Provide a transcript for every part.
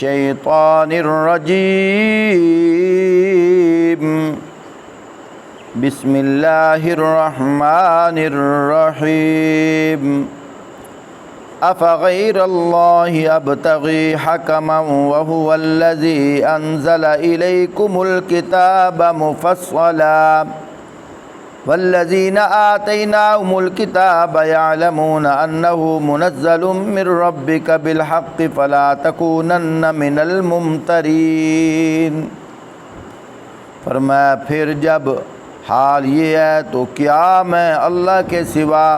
الشیطان الرجیم بسم اللہ الرحمن الرحیم افغیر اللہ ابتغی حکما وهو الذی انزل الیکم الکتاب مفصلا والذین آتیناہم الکتاب یعلمون انہ منزل من ربک بالحق فلا تکونن من الممترین۔ فرمایا پھر جب حال یہ ہے تو کیا میں اللہ کے سوا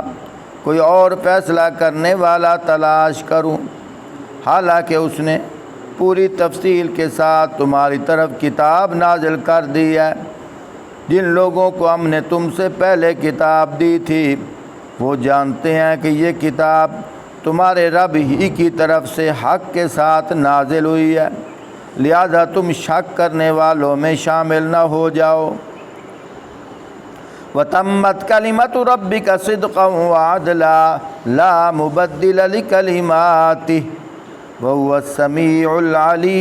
کوئی اور فیصلہ کرنے والا تلاش کروں، حالانکہ اس نے پوری تفصیل کے ساتھ تمہاری طرف کتاب نازل کر دی ہے۔ جن لوگوں کو ہم نے تم سے پہلے کتاب دی تھی وہ جانتے ہیں کہ یہ کتاب تمہارے رب ہی کی طرف سے حق کے ساتھ نازل ہوئی ہے، لہذا تم شک کرنے والوں میں شامل نہ ہو جاؤ۔ وَتَمَّتْ كَلِمَةُ رَبِّكَ صِدْقًا وَعَدْلًا لَا مُبَدِّلَ لِكَلِمَاتِهِ وَهُوَ السَّمِيعُ الْعَلِيمُ۔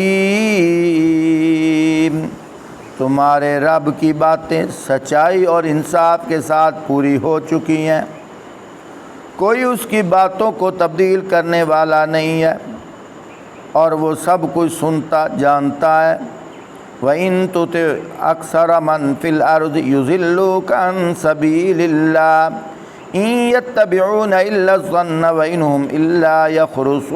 تمہارے رب کی باتیں سچائی اور انصاف کے ساتھ پوری ہو چکی ہیں، کوئی اس کی باتوں کو تبدیل کرنے والا نہیں ہے، اور وہ سب کچھ سنتا جانتا ہے۔ وَإِن تُطِعْ أَكْثَرَ مَنْ فِي الْأَرْضِ يُضِلُّوكَ عَنْ سَبِيلِ اللَّهِ إِن يَتَّبِعُونَ إِلَّا الظَّنَّ وَإِنْ هُمْ إِلَّا يَخْرُصُونَ۔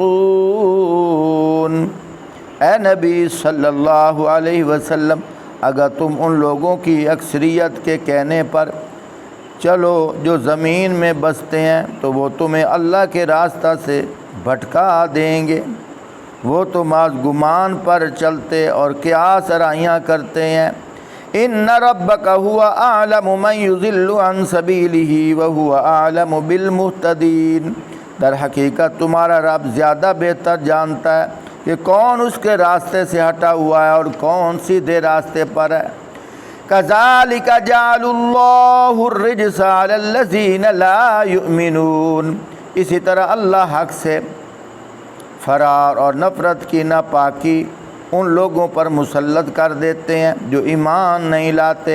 اے نبی صلی اللہ علیہ وسلم، اگر تم ان لوگوں کی اکثریت کے کہنے پر چلو جو زمین میں بستے ہیں تو وہ تمہیں اللہ کے راستہ سے بھٹکا دیں گے، وہ تو محض گمان پر چلتے اور قیاس آرائیاں کرتے ہیں۔ ان ربک هو اعلم من یضل عن سبیلہ وهو اعلم بالمہتدین۔ در حقیقت تمہارا رب زیادہ بہتر جانتا ہے کہ کون اس کے راستے سے ہٹا ہوا ہے اور کون سیدھے راستے پر ہے۔ کذالک جعل اللہ الرجس علی الذین لا یؤمنون۔ اسی طرح اللہ حق سے فرار اور نفرت کی ناپاکی ان لوگوں پر مسلط کر دیتے ہیں جو ایمان نہیں لاتے۔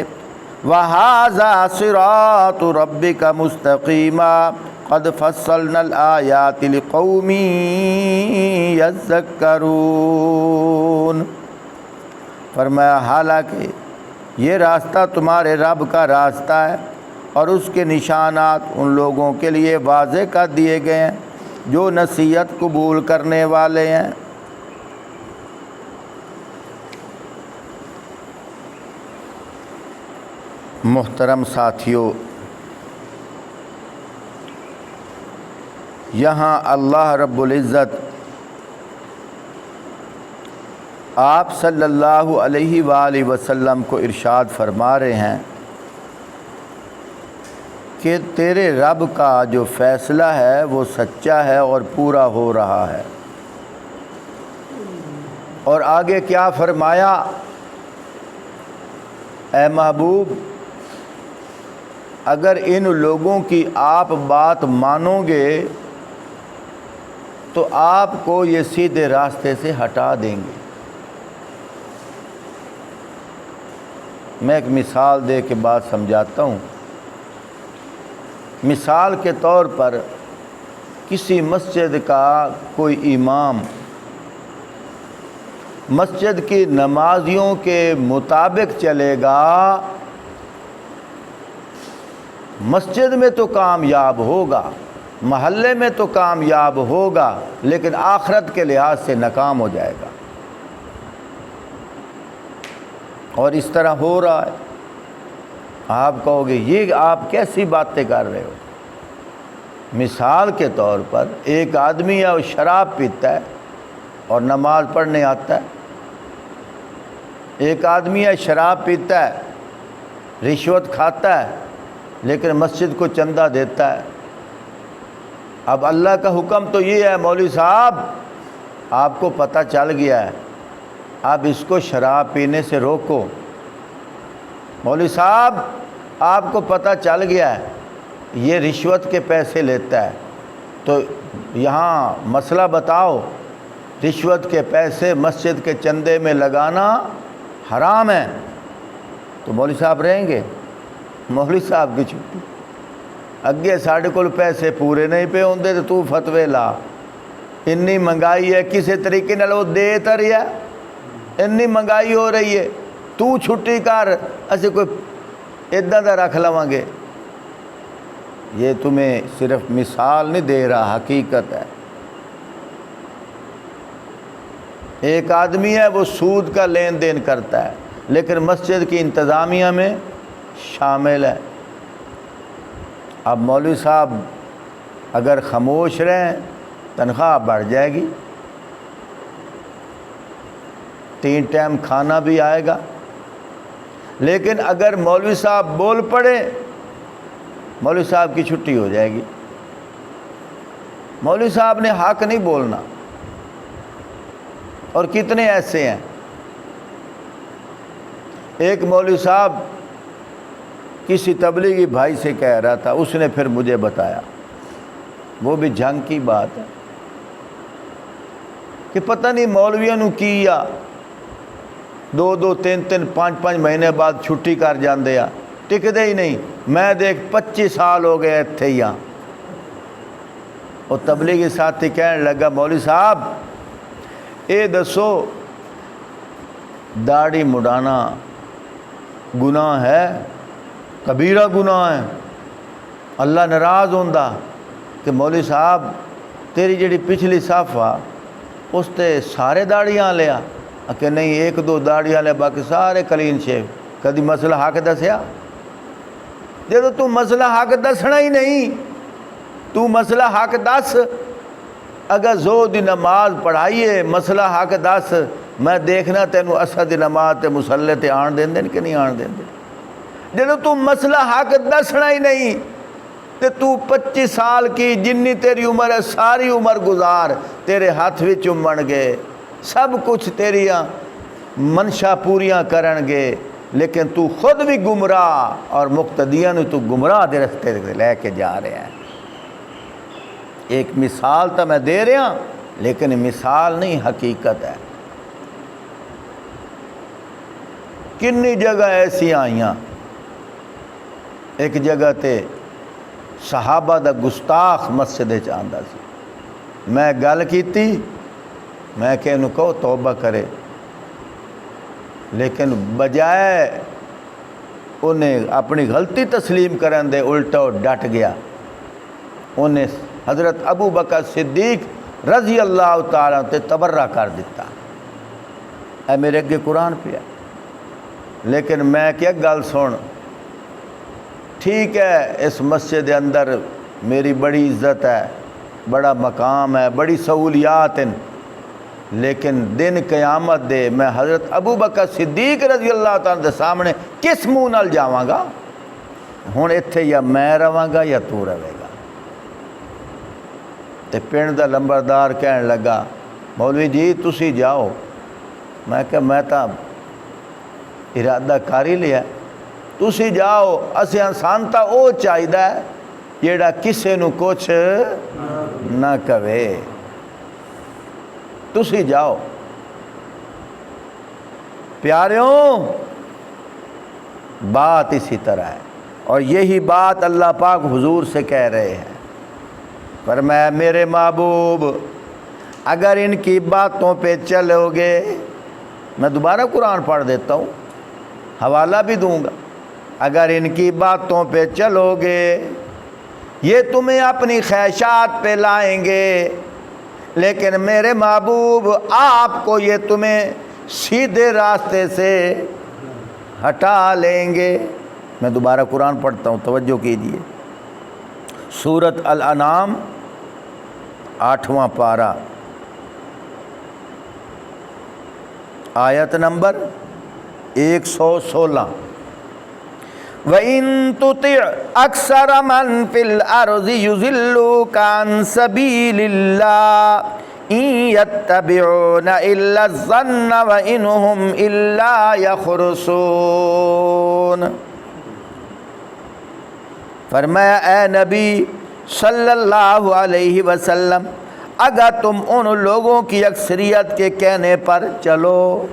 وَهَذَا صِرَاطُ رَبِّكَ مُسْتَقِيمًا قَدْ فَصَّلْنَا الْآيَاتِ لِقَوْمٍ يَذَّكَّرُونَ۔ فرمایا حالانکہ یہ راستہ تمہارے رب کا راستہ ہے اور اس کے نشانات ان لوگوں کے لیے واضح کر دیے گئے ہیں جو نصیحت قبول کرنے والے ہیں۔ محترم ساتھیو، یہاں اللہ رب العزت آپ صلی اللہ علیہ وآلہ وسلم کو ارشاد فرما رہے ہیں کہ تیرے رب کا جو فیصلہ ہے وہ سچا ہے اور پورا ہو رہا ہے۔ اور آگے کیا فرمایا؟ اے محبوب، اگر ان لوگوں کی آپ بات مانو گے تو آپ کو یہ سیدھے راستے سے ہٹا دیں گے۔ میں ایک مثال دے کے بات سمجھاتا ہوں۔ مثال کے طور پر کسی مسجد کا کوئی امام مسجد کی نمازیوں کے مطابق چلے گا، مسجد میں تو کامیاب ہوگا، محلے میں تو کامیاب ہوگا، لیکن آخرت کے لحاظ سے ناکام ہو جائے گا۔ اور اس طرح ہو رہا ہے۔ آپ کہو گے یہ آپ کیسی باتیں کر رہے ہو؟ مثال کے طور پر ایک آدمی ہے وہ شراب پیتا ہے اور نماز پڑھنے آتا ہے۔ ایک آدمی ہے شراب پیتا ہے، رشوت کھاتا ہے، لیکن مسجد کو چندہ دیتا ہے۔ اب اللہ کا حکم تو یہ ہے مولوی صاحب آپ کو پتہ چل گیا ہے، اب اس کو شراب پینے سے روکو۔ مولوی صاحب آپ کو پتہ چل گیا ہے یہ رشوت کے پیسے لیتا ہے، تو یہاں مسئلہ بتاؤ۔ رشوت کے پیسے مسجد کے چندے میں لگانا حرام ہے، تو مولوی صاحب رہیں گے؟ مولوی صاحب کی چھٹی، اگے ساڈے کول پیسے پورے نہیں پے ہوندے تے تو فتوے لا، انی مہنگائی ہے کسی طریقے نال وہ دے تے رہیا، انی مہنگائی ہو رہی ہے، تو چھٹی کر، اسی کوئی ادھا دا رکھ لواں گے۔ یہ تمہیں صرف مثال نہیں دے رہا، حقیقت ہے۔ ایک آدمی ہے وہ سود کا لین دین کرتا ہے لیکن مسجد کی انتظامیہ میں شامل ہے۔ اب مولوی صاحب اگر خاموش رہیں تنخواہ بڑھ جائے گی، 3 ٹائم کھانا بھی آئے گا، لیکن اگر مولوی صاحب بول پڑے مولوی صاحب کی چھٹی ہو جائے گی۔ مولوی صاحب نے حق نہیں بولنا، اور کتنے ایسے ہیں۔ ایک مولوی صاحب کسی تبلیغی بھائی سے کہہ رہا تھا، اس نے پھر مجھے بتایا، وہ بھی جھنگ کی بات ہے، کہ پتہ نہیں مولویوں نے کیا 2 3 5 مہینے بعد چھٹی کر جاندے آ، ٹکدے ہی نہیں۔ میں دیکھ 25 سال ہو گئے اتھے ہی ہاں۔ اور تبلیغی ساتھی کہنے لگا، مولوی صاحب اے دسو داڑھی مڈانا گناہ ہے، کبیرہ گناہ ہے، اللہ ناراض ہوندا؟ کہ مولوی صاحب تیری جڑی پچھلی صف آ اس تے سارے داڑیاں لیا؟ کہ نہیں 1 2 داڑیاں لے، باقی سارے کلین شیو۔ کدی مسئلہ حق دسیا؟ جدو تو مسئلہ حق دسنا ہی نہیں، تو مسئلہ حق دس۔ اگر زو دی نماز پڑھائیے مسئلہ حق دس، میں دیکھنا تینوں اسد دی نماز تے مسلے تے آن دین دین کہ نہیں آن دین دین۔ جدو تو مسئلہ حق دسنا ہی نہیں تے تو 25 سال کی جنی تیری عمر ہے ساری عمر گزار، تیرے ہاتھ وچ چومن گے، سب کچھ تیریاں منشا پوریاں کرن گے، لیکن تو خود بھی گمراہ اور مقتدیاں نو تو گمراہ دے رستے لے کے جا رہے ہیں۔ ایک مثال تو میں دے رہا ہوں لیکن مثال نہیں، حقیقت ہے۔ کنی جگہ ایسی آئیاں، ایک جگہ تے صحابہ دا گستاخ مسجد چاہتا سی، میں گل کیتی، میں کہ انہوں کہو توبہ کرے، لیکن بجائے انہیں اپنی غلطی تسلیم کرن دے الٹا ڈٹ گیا۔ انہیں حضرت ابو بکر صدیق رضی اللہ تعالیٰ تے تبرہ کر دیتا۔ اے میرے اگے قرآن پہ ہے، لیکن میں کیا گل سن، ٹھیک ہے اس مسجد کے اندر میری بڑی عزت ہے، بڑا مقام ہے، بڑی سہولیات ہیں، لیکن دن قیامت دے میں حضرت ابو بکر صدیق رضی اللہ تعالیٰ دے سامنے کس منہ نال جاواں گا؟ ہن ایتھے یا میں رواں گا یا تو رہے گا۔ تے پنڈ دا لمبردار کہنے لگا، مولوی جی تسی جاؤ۔ میں کہ میں تا ارادہ کر ہی لیا، تسی جاؤ، اسے انسان تا او چاہیدہ ہے جیڑا کسے نو کچھ نہ کہے، تسی جاؤ۔ پیاریوں بات اسی طرح ہے، اور یہی بات اللہ پاک حضور سے کہہ رہے ہیں۔ فرمایا میرے محبوب اگر ان کی باتوں پہ چلو گے، میں دوبارہ قرآن پڑھ دیتا ہوں، حوالہ بھی دوں گا، اگر ان کی باتوں پہ چلو گے یہ تمہیں اپنی خواہشات پہ لائیں گے، لیکن میرے محبوب آپ کو یہ تمہیں سیدھے راستے سے ہٹا لیں گے۔ میں دوبارہ قرآن پڑھتا ہوں، توجہ کیجیے۔ سورۃ الانعام 8واں پارہ، آیت نمبر 116۔ وَإِن تُطِعْ أَكْثَرَ مَنْ فِي الْأَرْضِ يُضِلُّوكَ عَنْ سَبِيلِ اللَّهِ إِن يَتَّبِعُونَ إِلَّا الظَّنَّ وَإِنْ هُمْ إِلَّا يَخْرُصُونَ۔ فرمایا اے نبی صلی اللہ علیہ وسلم، اگر تم ان لوگوں کی اکثریت کے کہنے پر چلو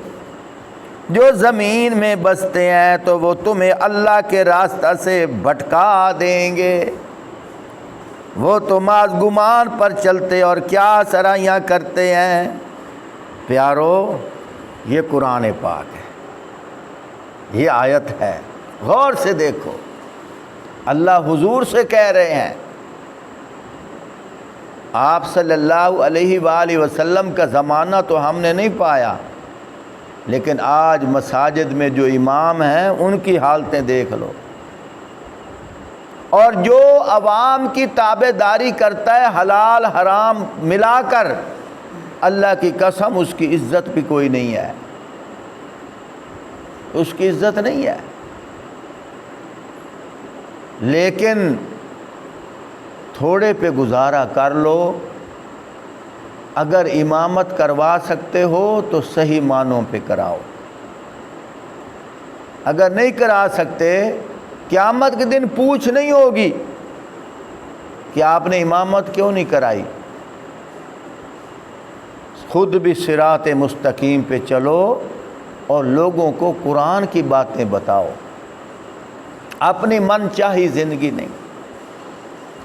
جو زمین میں بستے ہیں تو وہ تمہیں اللہ کے راستہ سے بھٹکا دیں گے، وہ تو محض گمان پر چلتے اور کیا سرائیاں کرتے ہیں۔ پیارو، یہ قرآن پاک ہے، یہ آیت ہے، غور سے دیکھو، اللہ حضور سے کہہ رہے ہیں۔ آپ صلی اللہ علیہ وآلہ وسلم کا زمانہ تو ہم نے نہیں پایا، لیکن آج مساجد میں جو امام ہیں ان کی حالتیں دیکھ لو، اور جو عوام کی تابع داری کرتا ہے حلال حرام ملا کر، اللہ کی قسم اس کی عزت بھی کوئی نہیں ہے، اس کی عزت نہیں ہے۔ لیکن تھوڑے پہ گزارا کر لو، اگر امامت کروا سکتے ہو تو صحیح معنوں پہ کراؤ، اگر نہیں کرا سکتے قیامت کے دن پوچھ نہیں ہوگی کہ آپ نے امامت کیوں نہیں کرائی۔ خود بھی صراط مستقیم پہ چلو اور لوگوں کو قرآن کی باتیں بتاؤ، اپنی من چاہی زندگی نہیں۔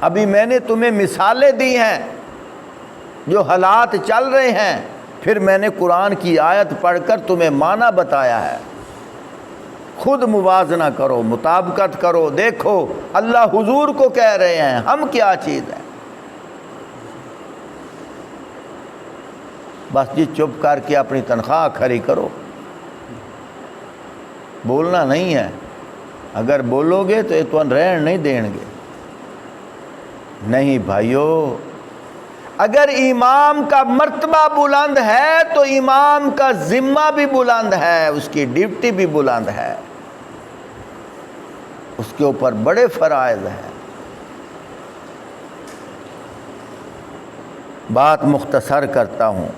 ابھی میں نے تمہیں مثالیں دی ہیں جو حالات چل رہے ہیں، پھر میں نے قرآن کی آیت پڑھ کر تمہیں معنی بتایا ہے۔ خود موازنہ کرو، مطابقت کرو، دیکھو اللہ حضور کو کہہ رہے ہیں، ہم کیا چیز ہیں۔ بس جی چپ کر کے اپنی تنخواہ کھڑی کرو، بولنا نہیں ہے، اگر بولو گے تو یہ رہن نہیں دیں گے۔ نہیں بھائیو، اگر امام کا مرتبہ بلند ہے تو امام کا ذمہ بھی بلند ہے، اس کی ڈیوٹی بھی بلند ہے، اس کے اوپر بڑے فرائض ہیں۔ بات مختصر کرتا ہوں،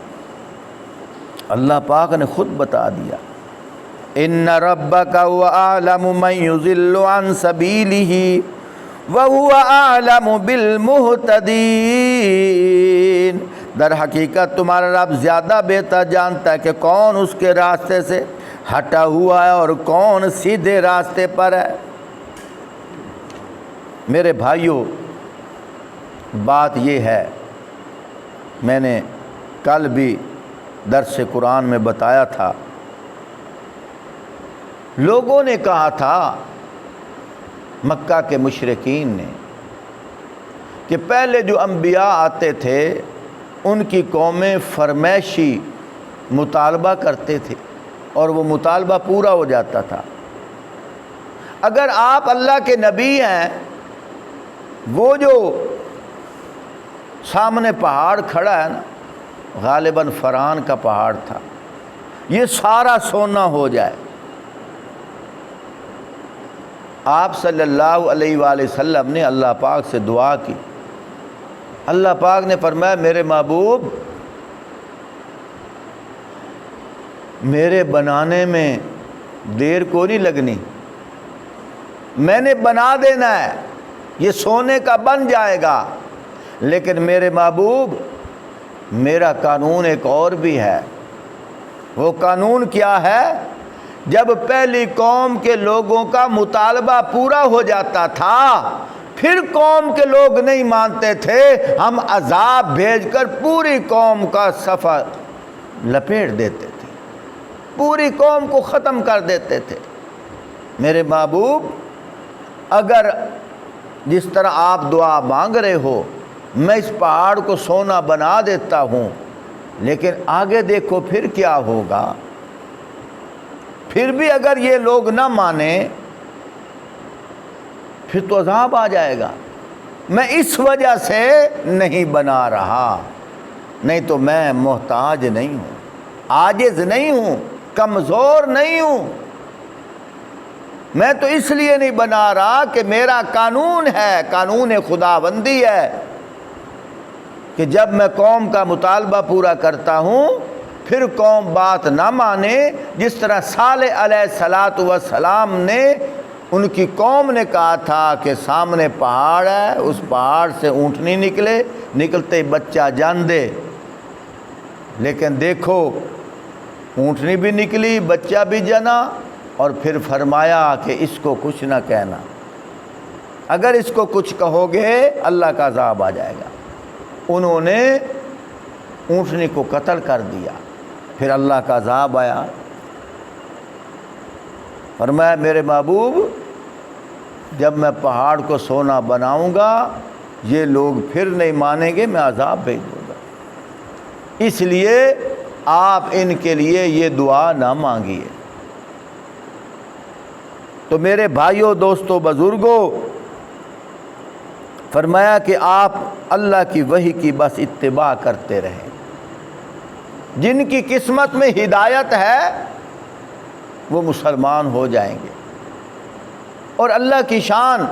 اللہ پاک نے خود بتا دیا، ان ربک هو اعلم من یضل عن سبیلہ وَهُوَ أَعْلَمُ بِالْمُهْتَدِينَ۔ در حقیقت تمہارا رب زیادہ بہتر جانتا ہے کہ کون اس کے راستے سے ہٹا ہوا ہے اور کون سیدھے راستے پر ہے۔ میرے بھائیوں، بات یہ ہے، میں نے کل بھی درس قرآن میں بتایا تھا، لوگوں نے کہا تھا مکہ کے مشرکین نے کہ پہلے جو انبیاء آتے تھے ان کی قومیں فرمائشی مطالبہ کرتے تھے اور وہ مطالبہ پورا ہو جاتا تھا۔ اگر آپ اللہ کے نبی ہیں، وہ جو سامنے پہاڑ کھڑا ہے نا، غالباً فران کا پہاڑ تھا، یہ سارا سونا ہو جائے، آپ صلی اللہ علیہ وآلہ وسلم نے اللہ پاک سے دعا کی۔ اللہ پاک نے فرمایا، میرے محبوب، میرے بنانے میں دیر کو نہیں لگنی، میں نے بنا دینا ہے، یہ سونے کا بن جائے گا، لیکن میرے محبوب میرا قانون ایک اور بھی ہے۔ وہ قانون کیا ہے؟ جب پہلی قوم کے لوگوں کا مطالبہ پورا ہو جاتا تھا، پھر قوم کے لوگ نہیں مانتے تھے، ہم عذاب بھیج کر پوری قوم کا صفحہ لپیٹ دیتے تھے، پوری قوم کو ختم کر دیتے تھے۔ میرے محبوب، اگر جس طرح آپ دعا مانگ رہے ہو، میں اس پہاڑ کو سونا بنا دیتا ہوں، لیکن آگے دیکھو پھر کیا ہوگا۔ پھر بھی اگر یہ لوگ نہ مانیں پھر تو عذاب آ جائے گا۔ میں اس وجہ سے نہیں بنا رہا، نہیں تو میں محتاج نہیں ہوں، عاجز نہیں ہوں، کمزور نہیں ہوں، میں تو اس لیے نہیں بنا رہا کہ میرا قانون ہے، قانون خداوندی ہے کہ جب میں قوم کا مطالبہ پورا کرتا ہوں پھر قوم بات نہ مانے، جس طرح صالح علیہ السلام نے ان کی قوم نے کہا تھا کہ سامنے پہاڑ ہے، اس پہاڑ سے اونٹنی نکلے، نکلتے بچہ جان دے، لیکن دیکھو اونٹنی بھی نکلی، بچہ بھی جنا، اور پھر فرمایا کہ اس کو کچھ نہ کہنا، اگر اس کو کچھ کہو گے اللہ کا عذاب آ جائے گا۔ انہوں نے اونٹنی کو قتل کر دیا، پھر اللہ کا عذاب آیا۔ فرمایا میرے محبوب جب میں پہاڑ کو سونا بناؤں گا یہ لوگ پھر نہیں مانیں گے، میں عذاب بھیج دوں گا، اس لیے آپ ان کے لیے یہ دعا نہ مانگیے۔ تو میرے بھائیوں، دوستوں، بزرگوں، فرمایا کہ آپ اللہ کی وحی کی بس اتباع کرتے رہیں۔ جن کی قسمت میں ہدایت ہے وہ مسلمان ہو جائیں گے، اور اللہ کی شان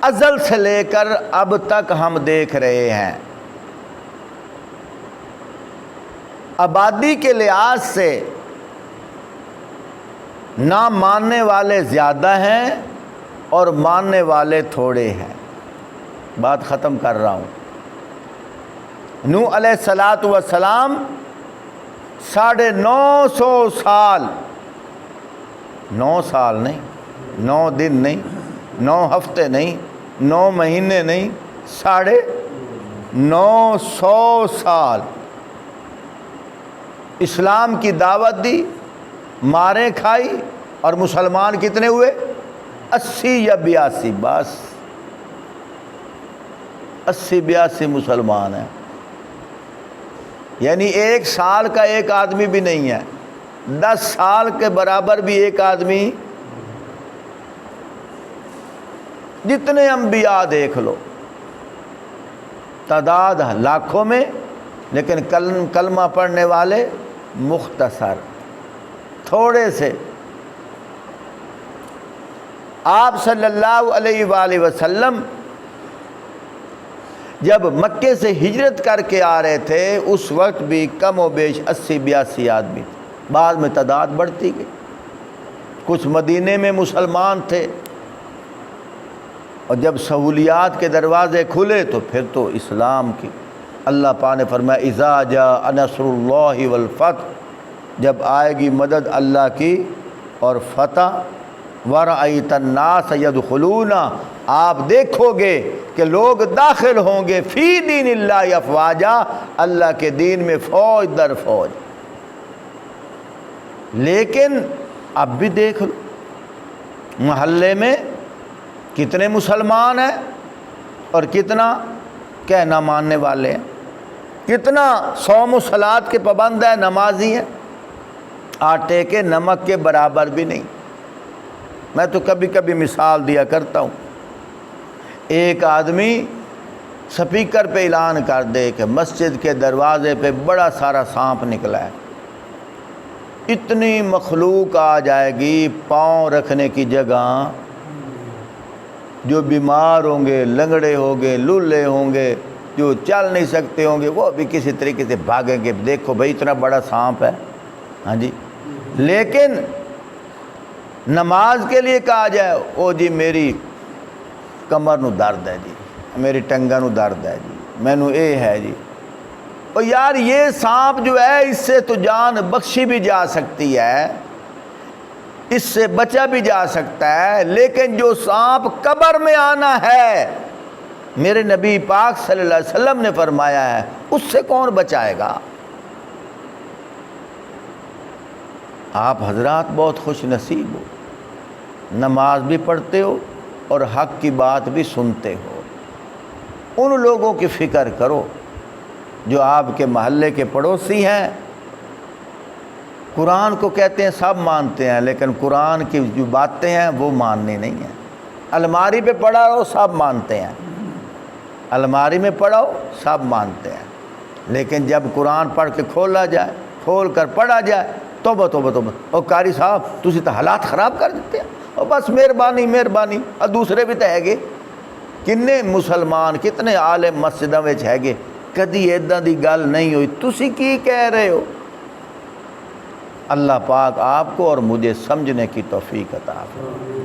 ازل سے لے کر اب تک ہم دیکھ رہے ہیں، آبادی کے لحاظ سے نہ ماننے والے زیادہ ہیں اور ماننے والے تھوڑے ہیں۔ بات ختم کر رہا ہوں۔ نوح علیہ الصلاۃ والسلام 950 سال، 9 سال نہیں، 9 دن نہیں، 9 ہفتے نہیں، 9 مہینے نہیں، 950 سال اسلام کی دعوت دی، ماریں کھائی، اور مسلمان کتنے ہوئے؟ 80 یا 82، بس 80-82 مسلمان ہیں، یعنی 1 سال کا ایک آدمی بھی نہیں ہے، 10 سال کے برابر بھی ایک آدمی۔ جتنے انبیاء دیکھ لو، تعداد لاکھوں میں، لیکن کلمہ پڑھنے والے مختصر، تھوڑے سے۔ آپ صلی اللہ علیہ وآلہ وسلم جب مکے سے ہجرت کر کے آ رہے تھے اس وقت بھی کم و بیش 80-82 آدمی تھے، بعد میں تعداد بڑھتی گئی، کچھ مدینے میں مسلمان تھے، اور جب سہولیات کے دروازے کھلے تو پھر تو اسلام کی اللہ پاک نے فرمایا اذا جاء نصر اللہ والفتح، جب آئے گی مدد اللہ کی اور فتح، وَرَأَيْتَ النَّاسَ يَدْخُلُونَ، آپ دیکھو گے کہ لوگ داخل ہوں گے فی دین اللہ افواجا، اللہ کے دین میں فوج در فوج۔ لیکن اب بھی دیکھ لو محلے میں کتنے مسلمان ہیں اور کتنا کہنا ماننے والے ہیں، کتنا صوم و صلات کے پابند ہیں، نمازی ہیں، آٹے کے نمک کے برابر بھی نہیں۔ میں تو کبھی کبھی مثال دیا کرتا ہوں، ایک آدمی سپیکر پہ اعلان کر دے کہ مسجد کے دروازے پہ بڑا سارا سانپ نکلا ہے، اتنی مخلوق آ جائے گی، پاؤں رکھنے کی جگہ، جو بیمار ہوں گے، لنگڑے ہوں گے، لولے ہوں گے، جو چل نہیں سکتے ہوں گے، وہ بھی کسی طریقے سے بھاگیں گے، دیکھو بھائی اتنا بڑا سانپ ہے، ہاں جی۔ لیکن نماز کے لیے کہا جائے، او جی میری کمر نو درد ہے جی، میری ٹنگا نو درد ہے جی، مینو اے ہے جی، اور یار یہ سانپ جو ہے اس سے تو جان بخشی بھی جا سکتی ہے، اس سے بچا بھی جا سکتا ہے، لیکن جو سانپ قبر میں آنا ہے، میرے نبی پاک صلی اللہ علیہ وسلم نے فرمایا ہے، اس سے کون بچائے گا؟ آپ حضرات بہت خوش نصیب ہو، نماز بھی پڑھتے ہو اور حق کی بات بھی سنتے ہو۔ ان لوگوں کی فکر کرو جو آپ کے محلے کے پڑوسی ہیں، قرآن کو کہتے ہیں سب مانتے ہیں، لیکن قرآن کی جو باتیں ہیں وہ ماننی نہیں ہیں۔ الماری پہ پڑھا ہو سب مانتے ہیں، الماری میں پڑھاؤ سب مانتے ہیں، لیکن جب قرآن پڑھ کے کھولا جائے، کھول کر پڑھا جائے، توبہ توبہ توبہ، اور قاری صاحب تسی تو حالات خراب کر دیتے ہیں، اور بس مہربانی مہربانی، اور دوسرے بھی تو ہے گے، کنے مسلمان کتنے عالم مسجدوں میں ہے گے، کدی ایداں دی گل نہیں ہوئی، تسی کی کہہ رہے ہو؟ اللہ پاک آپ کو اور مجھے سمجھنے کی توفیق عطا فرمائے۔